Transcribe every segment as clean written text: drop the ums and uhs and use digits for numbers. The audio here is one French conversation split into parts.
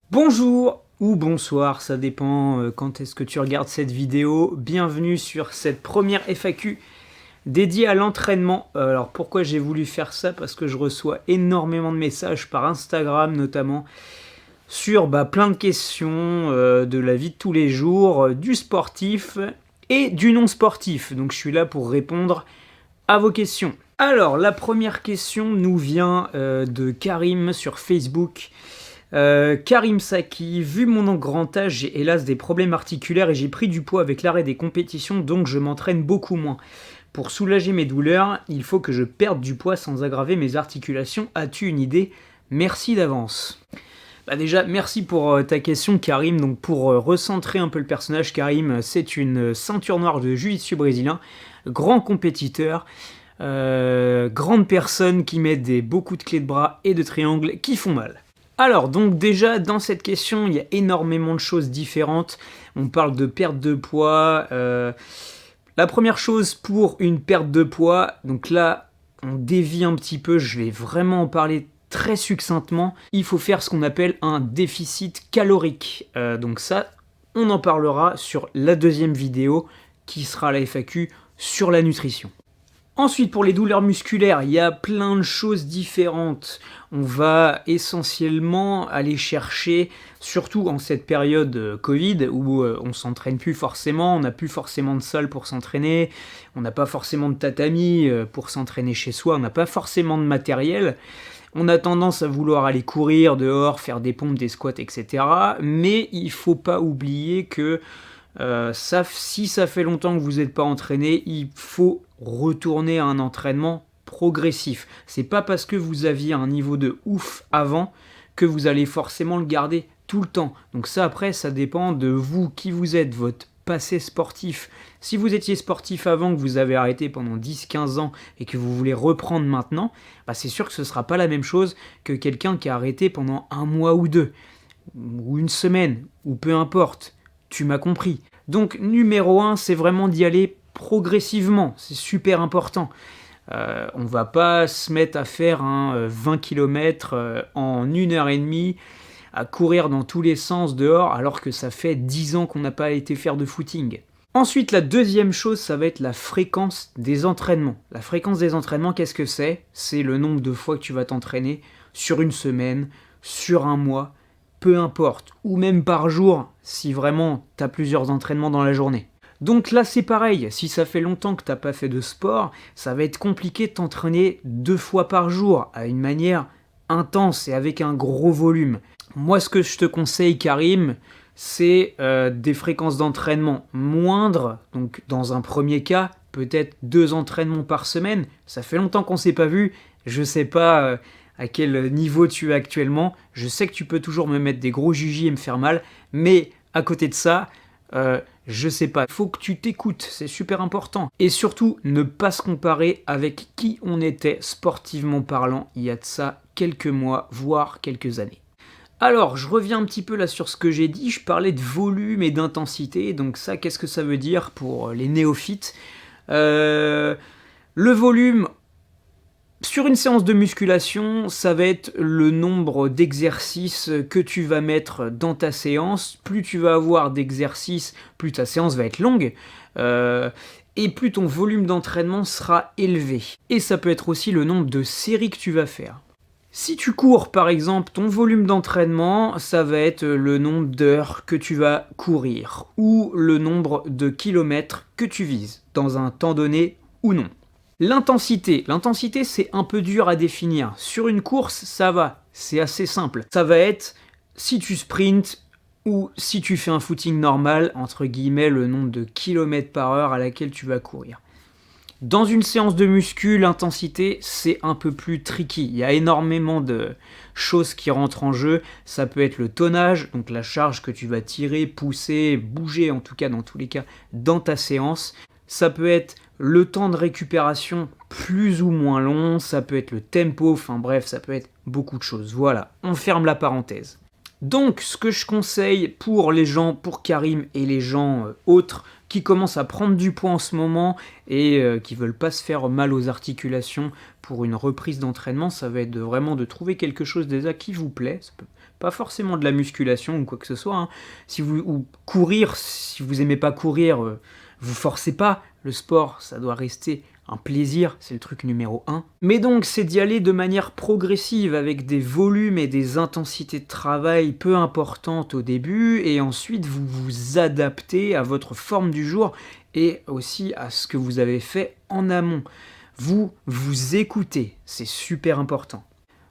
Bonjour ou bonsoir, ça dépend quand est-ce que tu regardes cette vidéo. Bienvenue sur cette première FAQ dédiée à l'entraînement. Alors pourquoi j'ai voulu faire ça? Parce que je reçois énormément de messages par Instagram notamment sur plein de questions de la vie de tous les jours, du sportif et du non sportif. Donc je suis là pour répondre à vos questions. Alors la première question nous vient de Karim sur Facebook. Karim Saki, vu mon grand âge, j'ai hélas des problèmes articulaires et j'ai pris du poids avec l'arrêt des compétitions, donc je m'entraîne beaucoup moins. Pour soulager mes douleurs, il faut que je perde du poids sans aggraver mes articulations. As-tu une idée? Merci d'avance. Déjà, merci pour ta question Karim. Donc pour recentrer un peu le personnage, Karim, c'est une ceinture noire de jiu-jitsu brésilien, grand compétiteur, grande personne qui met beaucoup de clés de bras et de triangles qui font mal. Alors, donc déjà, dans cette question, il y a énormément de choses différentes. On parle de perte de poids. La première chose pour une perte de poids, donc là, on dévie un petit peu, je vais vraiment en parler très succinctement. Il faut faire ce qu'on appelle un déficit calorique. Donc ça, on en parlera sur la deuxième vidéo, qui sera la FAQ sur la nutrition. Ensuite, pour les douleurs musculaires, il y a plein de choses différentes. On va essentiellement aller chercher, surtout en cette période Covid, où on s'entraîne plus forcément, on n'a plus forcément de salle pour s'entraîner, on n'a pas forcément de tatami pour s'entraîner chez soi, on n'a pas forcément de matériel. On a tendance à vouloir aller courir dehors, faire des pompes, des squats, etc. Mais il ne faut pas oublier que si ça fait longtemps que vous n'êtes pas entraîné, il faut retourner à un entraînement progressif. C'est pas parce que vous aviez un niveau de ouf avant que vous allez forcément le garder tout le temps. Donc ça après, ça dépend de vous, qui vous êtes, votre passé sportif. Si vous étiez sportif avant, que vous avez arrêté pendant 10-15 ans et que vous voulez reprendre maintenant, c'est sûr que ce ne sera pas la même chose que quelqu'un qui a arrêté pendant un mois ou deux, ou une semaine, ou peu importe. Tu m'as compris. Donc numéro 1, c'est vraiment d'y aller progressivement, c'est super important. On va pas se mettre à faire 20 km en 1h30, à courir dans tous les sens dehors, alors que ça fait 10 ans qu'on n'a pas été faire de footing. Ensuite, la deuxième chose, ça va être la fréquence des entraînements. La fréquence des entraînements, qu'est-ce que c'est? C'est le nombre de fois que tu vas t'entraîner sur une semaine, sur un mois, peu importe, ou même par jour, si vraiment tu as plusieurs entraînements dans la journée. Donc là c'est pareil, si ça fait longtemps que tu n'as pas fait de sport, ça va être compliqué de t'entraîner 2 fois par jour, à une manière intense et avec un gros volume. Moi ce que je te conseille Karim, c'est des fréquences d'entraînement moindres, donc dans un premier cas, peut-être 2 entraînements par semaine. Ça fait longtemps qu'on ne s'est pas vu, je sais pas à quel niveau tu es actuellement. Je sais que tu peux toujours me mettre des gros jujis et me faire mal, mais à côté de ça, je sais pas. Il faut que tu t'écoutes, c'est super important. Et surtout, ne pas se comparer avec qui on était sportivement parlant il y a de ça quelques mois, voire quelques années. Alors, je reviens un petit peu là sur ce que j'ai dit. Je parlais de volume et d'intensité. Donc ça, qu'est-ce que ça veut dire pour les néophytes? Le volume, sur une séance de musculation, ça va être le nombre d'exercices que tu vas mettre dans ta séance. Plus tu vas avoir d'exercices, plus ta séance va être longue. Et plus ton volume d'entraînement sera élevé. Et ça peut être aussi le nombre de séries que tu vas faire. Si tu cours par exemple, ton volume d'entraînement, ça va être le nombre d'heures que tu vas courir ou le nombre de kilomètres que tu vises dans un temps donné ou non. L'intensité c'est un peu dur à définir. Sur une course, ça va, c'est assez simple. Ça va être si tu sprints ou si tu fais un footing normal, entre guillemets, le nombre de kilomètres par heure à laquelle tu vas courir. Dans une séance de muscu, l'intensité, c'est un peu plus tricky. Il y a énormément de choses qui rentrent en jeu. Ça peut être le tonnage, donc la charge que tu vas tirer, pousser, bouger, en tout cas dans tous les cas, dans ta séance. Ça peut être le temps de récupération plus ou moins long. Ça peut être le tempo, enfin bref, ça peut être beaucoup de choses. Voilà, on ferme la parenthèse. Donc, ce que je conseille pour les gens, pour Karim et les gens autres qui commencent à prendre du poids en ce moment et qui ne veulent pas se faire mal aux articulations pour une reprise d'entraînement, ça va être vraiment de trouver quelque chose déjà qui vous plaît. Ça peut pas forcément de la musculation ou quoi que ce soit, hein. Ou courir, si vous aimez pas courir, vous forcez pas. Le sport, ça doit rester un plaisir, c'est le truc numéro 1. Mais donc, c'est d'y aller de manière progressive, avec des volumes et des intensités de travail peu importantes au début, et ensuite vous vous adaptez à votre forme du jour et aussi à ce que vous avez fait en amont. Vous vous écoutez, c'est super important.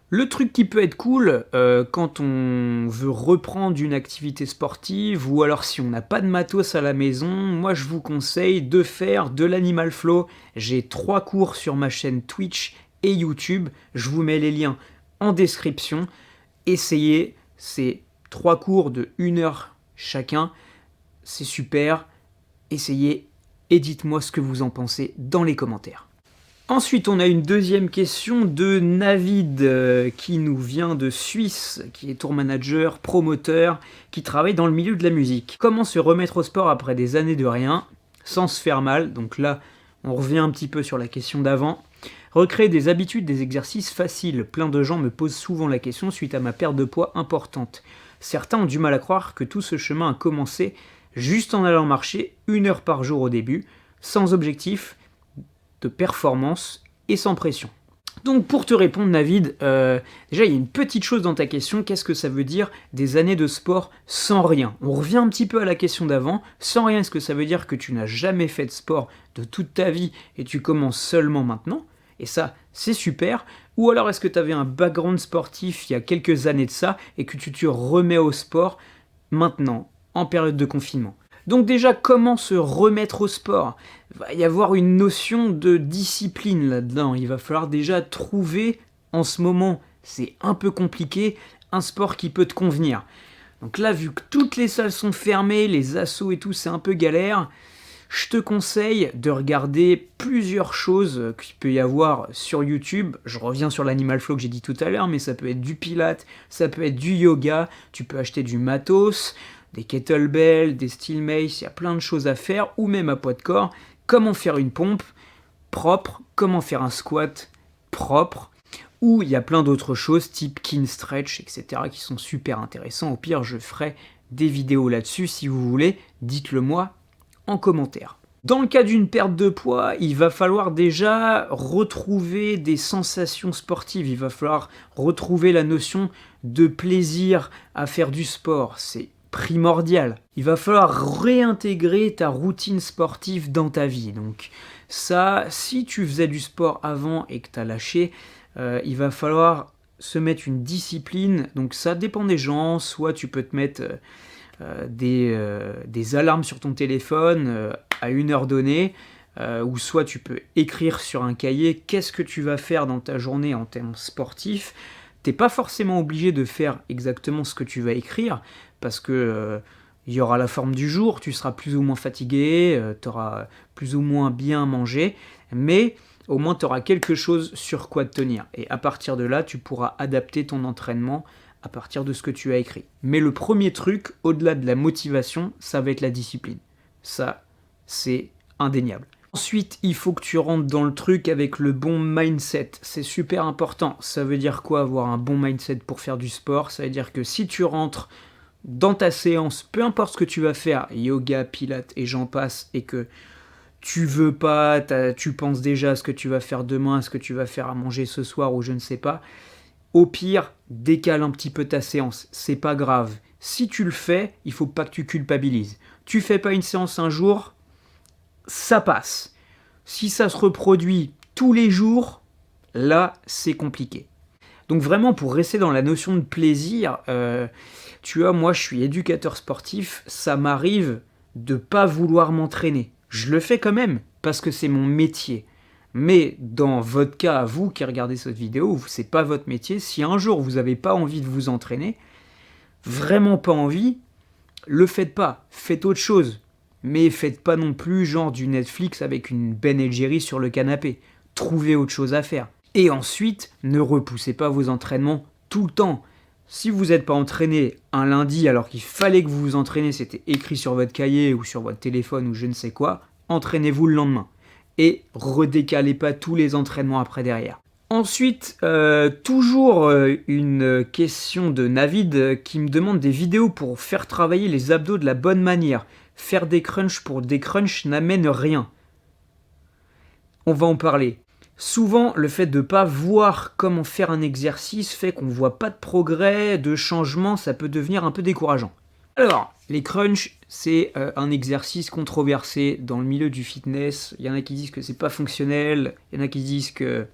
Le truc qui peut être cool quand on veut reprendre une activité sportive ou alors si on n'a pas de matos à la maison, moi je vous conseille de faire de l'Animal Flow. J'ai 3 cours sur ma chaîne Twitch et YouTube, je vous mets les liens en description. Essayez, c'est 3 cours de 1 heure chacun, c'est super. Essayez et dites-moi ce que vous en pensez dans les commentaires. Ensuite, on a une deuxième question de Navid qui nous vient de Suisse, qui est tour manager, promoteur, qui travaille dans le milieu de la musique. Comment se remettre au sport après des années de rien, sans se faire mal? Donc là, on revient un petit peu sur la question d'avant. Recréer des habitudes, des exercices faciles. Plein de gens me posent souvent la question suite à ma perte de poids importante. Certains ont du mal à croire que tout ce chemin a commencé juste en allant marcher 1 heure par jour au début, sans objectif de performance et sans pression. Donc pour te répondre Navid, déjà il y a une petite chose dans ta question, qu'est-ce que ça veut dire des années de sport sans rien? On revient un petit peu à la question d'avant, sans rien, est-ce que ça veut dire que tu n'as jamais fait de sport de toute ta vie et tu commences seulement maintenant? Et ça, c'est super. Ou alors est-ce que tu avais un background sportif il y a quelques années de ça et que tu te remets au sport maintenant, en période de confinement? Donc déjà, comment se remettre au sport? Il va y avoir une notion de discipline là-dedans. Il va falloir déjà trouver, en ce moment, c'est un peu compliqué, un sport qui peut te convenir. Donc là, vu que toutes les salles sont fermées, les assos et tout, c'est un peu galère, je te conseille de regarder plusieurs choses qu'il peut y avoir sur YouTube. Je reviens sur l'Animal Flow que j'ai dit tout à l'heure, mais ça peut être du pilates, ça peut être du yoga, tu peux acheter du matos, des kettlebells, des steel mace, il y a plein de choses à faire, ou même à poids de corps. Comment faire une pompe propre, comment faire un squat propre, ou il y a plein d'autres choses type kin stretch, etc. qui sont super intéressants. Au pire, je ferai des vidéos là-dessus si vous voulez, dites-le moi en commentaire. Dans le cas d'une perte de poids, il va falloir déjà retrouver des sensations sportives, il va falloir retrouver la notion de plaisir à faire du sport, c'est primordial. Il va falloir réintégrer ta routine sportive dans ta vie. Donc ça, si tu faisais du sport avant et que tu as lâché, il va falloir se mettre une discipline. Donc ça dépend des gens, soit tu peux te mettre des alarmes sur ton téléphone à 1 heure donnée, ou soit tu peux écrire sur un cahier qu'est-ce que tu vas faire dans ta journée en termes sportifs. T'es pas forcément obligé de faire exactement ce que tu vas écrire, parce que il y aura la forme du jour, tu seras plus ou moins fatigué, tu auras plus ou moins bien mangé, mais au moins tu auras quelque chose sur quoi te tenir. Et à partir de là, tu pourras adapter ton entraînement à partir de ce que tu as écrit. Mais le premier truc, au-delà de la motivation, ça va être la discipline. Ça, c'est indéniable. Ensuite, il faut que tu rentres dans le truc avec le bon mindset. C'est super important. Ça veut dire quoi avoir un bon mindset pour faire du sport? Ça veut dire que si tu rentres dans ta séance, peu importe ce que tu vas faire, yoga, pilates et j'en passe, et que tu veux pas, tu penses déjà à ce que tu vas faire demain, à ce que tu vas faire à manger ce soir ou je ne sais pas, au pire, décale un petit peu ta séance. C'est pas grave. Si tu le fais, il faut pas que tu culpabilises. Tu fais pas une séance un jour, ça passe. Si ça se reproduit tous les jours, là, c'est compliqué. Donc vraiment, pour rester dans la notion de plaisir, tu vois, moi, je suis éducateur sportif, ça m'arrive de pas vouloir m'entraîner. Je le fais quand même, parce que c'est mon métier. Mais dans votre cas, à vous qui regardez cette vidéo, c'est pas votre métier, si un jour vous n'avez pas envie de vous entraîner, vraiment pas envie, le faites pas, faites autre chose. Mais faites pas non plus genre du Netflix avec une Ben & Jerry sur le canapé. Trouvez autre chose à faire. Et ensuite, ne repoussez pas vos entraînements tout le temps. Si vous n'êtes pas entraîné un lundi alors qu'il fallait que vous vous entraîniez, c'était écrit sur votre cahier ou sur votre téléphone ou je ne sais quoi, entraînez-vous le lendemain. Et redécalez pas tous les entraînements après derrière. Ensuite, toujours une question de Navid qui me demande des vidéos pour faire travailler les abdos de la bonne manière. Faire des crunchs pour des crunchs n'amène rien. On va en parler. Souvent, le fait de ne pas voir comment faire un exercice fait qu'on ne voit pas de progrès, de changement, ça peut devenir un peu décourageant. Alors, les crunchs, c'est un exercice controversé dans le milieu du fitness. Il y en a qui disent que c'est pas fonctionnel, il y en a qui disent que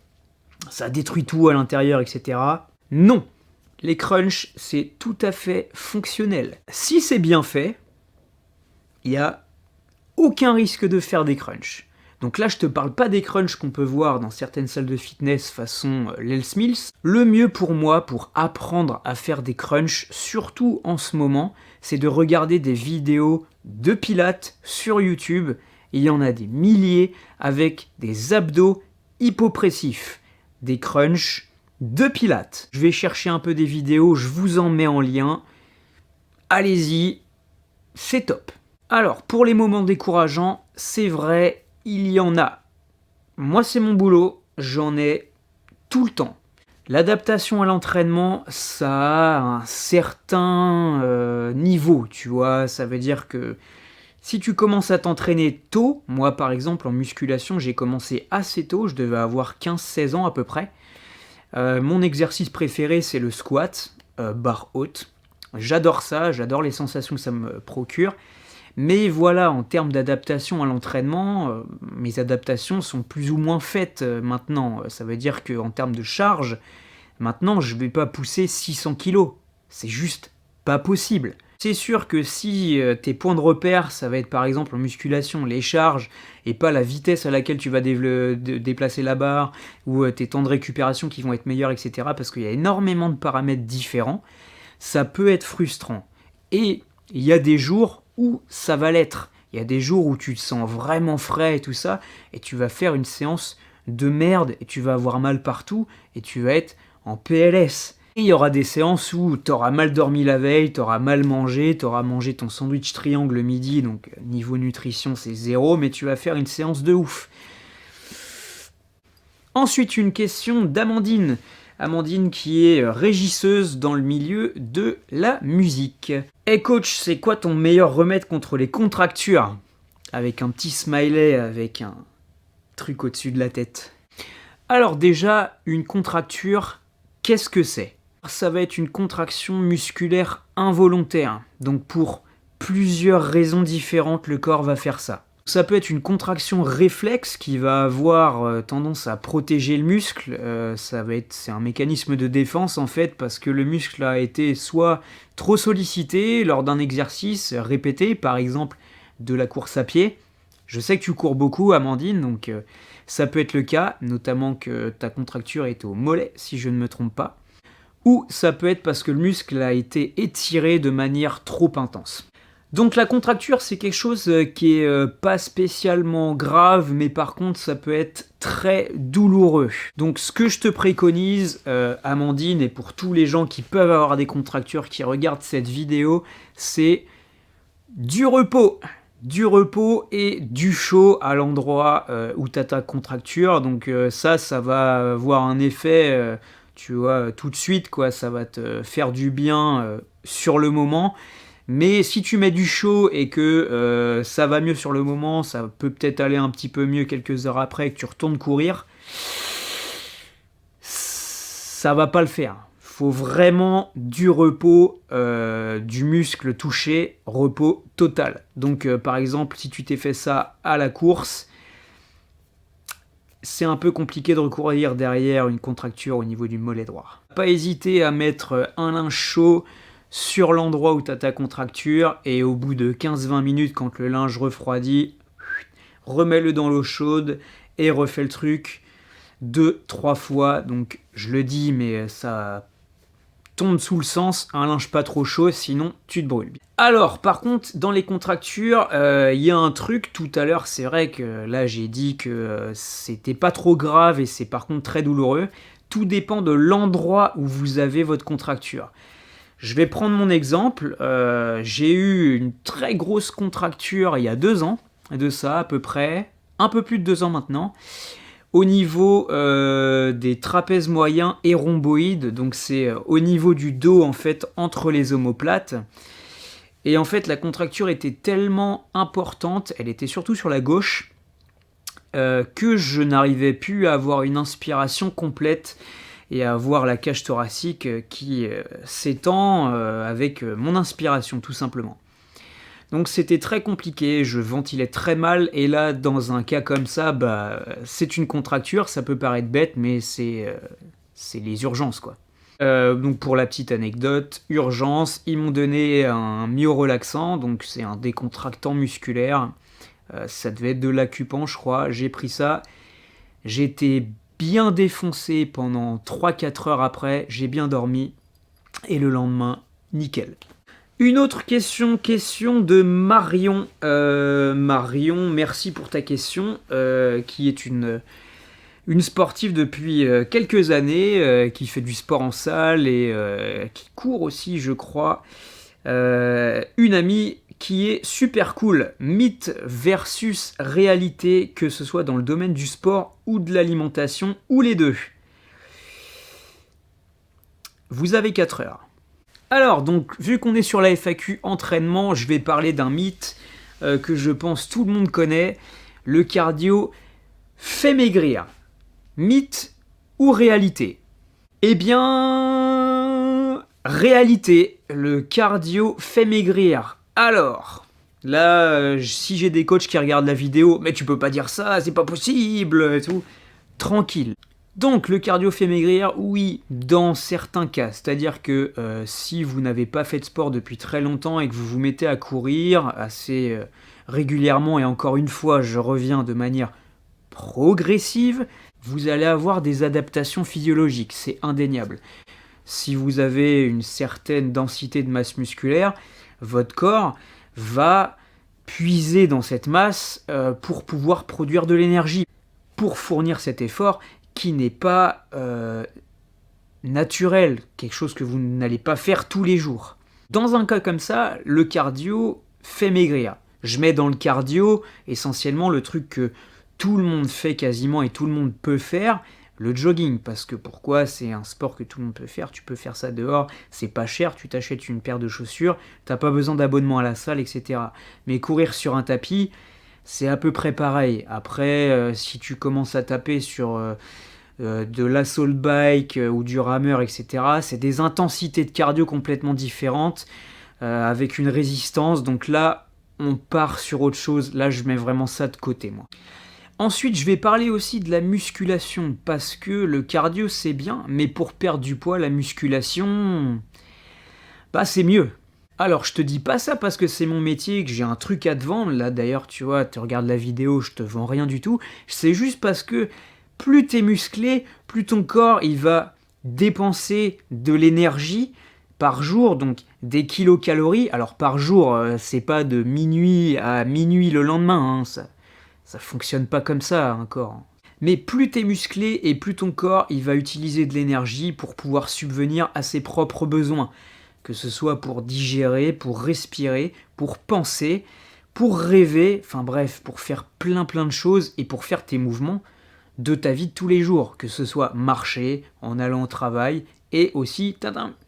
ça détruit tout à l'intérieur, etc. Non, les crunchs, c'est tout à fait fonctionnel. Si c'est bien fait, il n'y a aucun risque de faire des crunchs. Donc là, je te parle pas des crunchs qu'on peut voir dans certaines salles de fitness façon l'Health Mills. Le mieux pour moi, pour apprendre à faire des crunchs, surtout en ce moment, c'est de regarder des vidéos de pilates sur YouTube. Il y en a des milliers avec des abdos hypopressifs, des crunchs de pilates. Je vais chercher un peu des vidéos, je vous en mets en lien. Allez-y, c'est top. Alors, pour les moments décourageants, c'est vrai, il y en a. Moi, c'est mon boulot, j'en ai tout le temps. L'adaptation à l'entraînement, ça a un certain niveau, tu vois. Ça veut dire que si tu commences à t'entraîner tôt, moi par exemple en musculation, j'ai commencé assez tôt, je devais avoir 15-16 ans à peu près. Mon exercice préféré, c'est le squat, barre haute. J'adore ça, j'adore les sensations que ça me procure. Mais voilà, en termes d'adaptation à l'entraînement, mes adaptations sont plus ou moins faites maintenant. Ça veut dire qu'en termes de charge, maintenant je ne vais pas pousser 600 kg. C'est juste pas possible. C'est sûr que si tes points de repère, ça va être par exemple en musculation, les charges, et pas la vitesse à laquelle tu vas déplacer la barre, ou tes temps de récupération qui vont être meilleurs, etc., parce qu'il y a énormément de paramètres différents, ça peut être frustrant. Et il y a des jours où ça va l'être. Il y a des jours où tu te sens vraiment frais et tout ça, et tu vas faire une séance de merde, et tu vas avoir mal partout, et tu vas être en PLS. Et il y aura des séances où tu auras mal dormi la veille, tu auras mal mangé, tu auras mangé ton sandwich triangle le midi, donc niveau nutrition c'est 0, mais tu vas faire une séance de ouf. Ensuite, une question d'Amandine. Amandine qui est régisseuse dans le milieu de la musique. Hey coach, c'est quoi ton meilleur remède contre les contractures? Avec un petit smiley, avec un truc au-dessus de la tête. Alors déjà, une contracture, qu'est-ce que c'est? Ça va être une contraction musculaire involontaire. Donc pour plusieurs raisons différentes, le corps va faire ça. Ça peut être une contraction réflexe qui va avoir tendance à protéger le muscle. C'est un mécanisme de défense en fait parce que le muscle a été soit trop sollicité lors d'un exercice répété, par exemple de la course à pied. Je sais que tu cours beaucoup, Amandine, donc ça peut être le cas, notamment que ta contracture est au mollet, si je ne me trompe pas. Ou ça peut être parce que le muscle a été étiré de manière trop intense. Donc la contracture, c'est quelque chose qui est pas spécialement grave, mais par contre, ça peut être très douloureux. Donc ce que je te préconise, Amandine, et pour tous les gens qui peuvent avoir des contractures, qui regardent cette vidéo, c'est du repos. Du repos et du chaud à l'endroit où tu as ta contracture. Donc ça va avoir un effet, tu vois, tout de suite, quoi. Ça va te faire du bien sur le moment. Mais si tu mets du chaud et que ça va mieux sur le moment, ça peut peut-être aller un petit peu mieux quelques heures après et que tu retournes courir, ça va pas le faire. Faut vraiment du repos, du muscle touché, repos total. Donc par exemple, si tu t'es fait ça à la course, c'est un peu compliqué de recourir derrière une contracture au niveau du mollet droit. Pas hésiter à mettre un linge chaud sur l'endroit où tu as ta contracture et au bout de 15-20 minutes, quand le linge refroidit, remets-le dans l'eau chaude et refais le truc 2-3 fois. Donc je le dis, mais ça tombe sous le sens, un linge pas trop chaud, sinon tu te brûles. Alors par contre, dans les contractures, il y a un truc, tout à l'heure c'est vrai que là j'ai dit que c'était pas trop grave et c'est par contre très douloureux. Tout dépend de l'endroit où vous avez votre contracture. Je vais prendre mon exemple, j'ai eu une très grosse contracture il y a 2 ans, de ça à peu près, un peu plus de 2 ans maintenant, au niveau des trapèzes moyens et rhomboïdes, donc c'est au niveau du dos en fait, entre les omoplates. Et en fait la contracture était tellement importante, elle était surtout sur la gauche, que je n'arrivais plus à avoir une inspiration complète et à avoir la cage thoracique qui s'étend avec mon inspiration tout simplement. Donc c'était très compliqué, je ventilais très mal, et là dans un cas comme ça, c'est une contracture, ça peut paraître bête, mais c'est les urgences quoi. Donc pour la petite anecdote, urgence, ils m'ont donné un myorelaxant, donc c'est un décontractant musculaire, ça devait être de l'Acupan je crois, j'ai pris ça, j'étais bien défoncé pendant 3-4 heures après, j'ai bien dormi, et le lendemain, nickel. Une autre question de Marion. Marion, merci pour ta question, qui est une sportive depuis quelques années, qui fait du sport en salle et qui court aussi, je crois. Une amie qui est super cool. Mythe versus réalité, que ce soit dans le domaine du sport ou de l'alimentation, ou les deux. Vous avez 4 heures. Alors, donc, vu qu'on est sur la FAQ entraînement, je vais parler d'un mythe que je pense tout le monde connaît. Le cardio fait maigrir. Mythe ou réalité? Eh bien, réalité. Le cardio fait maigrir. Alors, là, si j'ai des coachs qui regardent la vidéo, mais tu peux pas dire ça, c'est pas possible, et tout. Tranquille. Donc le cardio fait maigrir, oui, dans certains cas. C'est-à-dire que si vous n'avez pas fait de sport depuis très longtemps et que vous vous mettez à courir assez régulièrement, et encore une fois, je reviens de manière progressive, vous allez avoir des adaptations physiologiques, c'est indéniable. Si vous avez une certaine densité de masse musculaire, votre corps va puiser dans cette masse pour pouvoir produire de l'énergie, pour fournir cet effort qui n'est pas naturel, quelque chose que vous n'allez pas faire tous les jours. Dans un cas comme ça, le cardio fait maigrir. Je mets dans le cardio essentiellement le truc que tout le monde fait quasiment et tout le monde peut faire, le jogging. Parce que pourquoi? C'est un sport que tout le monde peut faire, tu peux faire ça dehors, c'est pas cher, tu t'achètes une paire de chaussures, t'as pas besoin d'abonnement à la salle, etc. Mais courir sur un tapis, c'est à peu près pareil. Après, si tu commences à taper sur de l'assault bike ou du rameur, etc., c'est des intensités de cardio complètement différentes, avec une résistance. Donc là, on part sur autre chose. Là, je mets vraiment ça de côté, moi. Ensuite, je vais parler aussi de la musculation, parce que le cardio, c'est bien, mais pour perdre du poids, la musculation, c'est mieux. Alors, je te dis pas ça parce que c'est mon métier, que j'ai un truc à te vendre. Là, d'ailleurs, tu vois, tu regardes la vidéo, je te vends rien du tout. C'est juste parce que plus t'es musclé, plus ton corps, il va dépenser de l'énergie par jour, donc des kilocalories. Alors, par jour, c'est pas de minuit à minuit le lendemain, hein, ça fonctionne pas comme ça, un corps. Mais plus t'es musclé et plus ton corps, il va utiliser de l'énergie pour pouvoir subvenir à ses propres besoins. Que ce soit pour digérer, pour respirer, pour penser, pour rêver, enfin bref, pour faire plein de choses et pour faire tes mouvements de ta vie de tous les jours. Que ce soit marcher, en allant au travail et aussi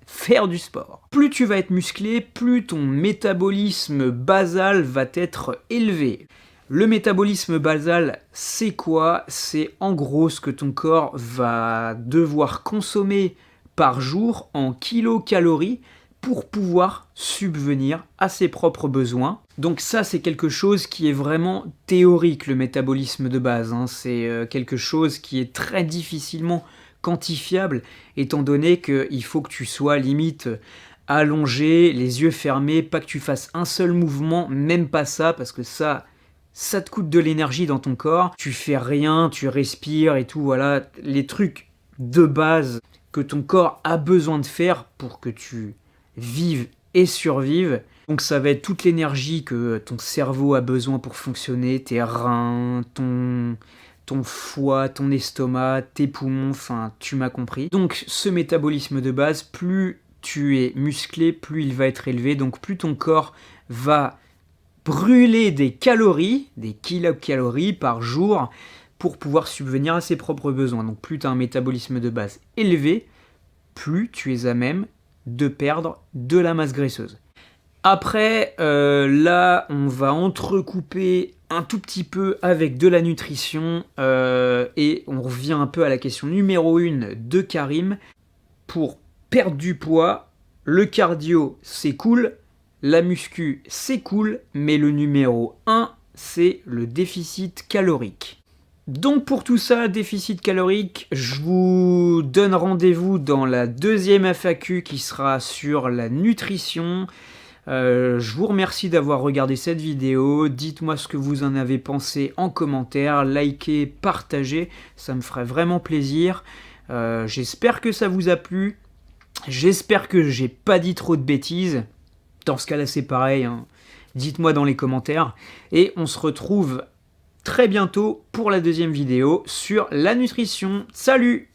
faire du sport. Plus tu vas être musclé, plus ton métabolisme basal va être élevé. Le métabolisme basal, c'est quoi? C'est en gros ce que ton corps va devoir consommer par jour en kilocalories pour pouvoir subvenir à ses propres besoins. Donc ça, c'est quelque chose qui est vraiment théorique, le métabolisme de base, hein. C'est quelque chose qui est très difficilement quantifiable, étant donné qu'il faut que tu sois limite allongé, les yeux fermés, pas que tu fasses un seul mouvement, même pas ça, parce que ça te coûte de l'énergie dans ton corps. Tu fais rien, tu respires et tout, voilà, les trucs de base que ton corps a besoin de faire pour que tu vives et survives. Donc ça va être toute l'énergie que ton cerveau a besoin pour fonctionner, tes reins, ton foie, ton estomac, tes poumons, enfin tu m'as compris. Donc ce métabolisme de base, plus tu es musclé, plus il va être élevé, donc plus ton corps va brûler des calories, des kilocalories par jour, pour pouvoir subvenir à ses propres besoins. Donc plus tu as un métabolisme de base élevé, plus tu es à même de perdre de la masse graisseuse. Après, là, on va entrecouper un tout petit peu avec de la nutrition et on revient un peu à la question numéro 1 de Karim. Pour perdre du poids, le cardio, c'est cool, la muscu, c'est cool, mais le numéro 1, c'est le déficit calorique. Donc pour tout ça, déficit calorique, je vous donne rendez-vous dans la deuxième FAQ qui sera sur la nutrition. Je vous remercie d'avoir regardé cette vidéo, dites-moi ce que vous en avez pensé en commentaire, likez, partagez, ça me ferait vraiment plaisir. J'espère que ça vous a plu, j'espère que j'ai pas dit trop de bêtises, dans ce cas-là c'est pareil, hein. Dites-moi dans les commentaires, et on se retrouve très bientôt pour la deuxième vidéo sur la nutrition. Salut!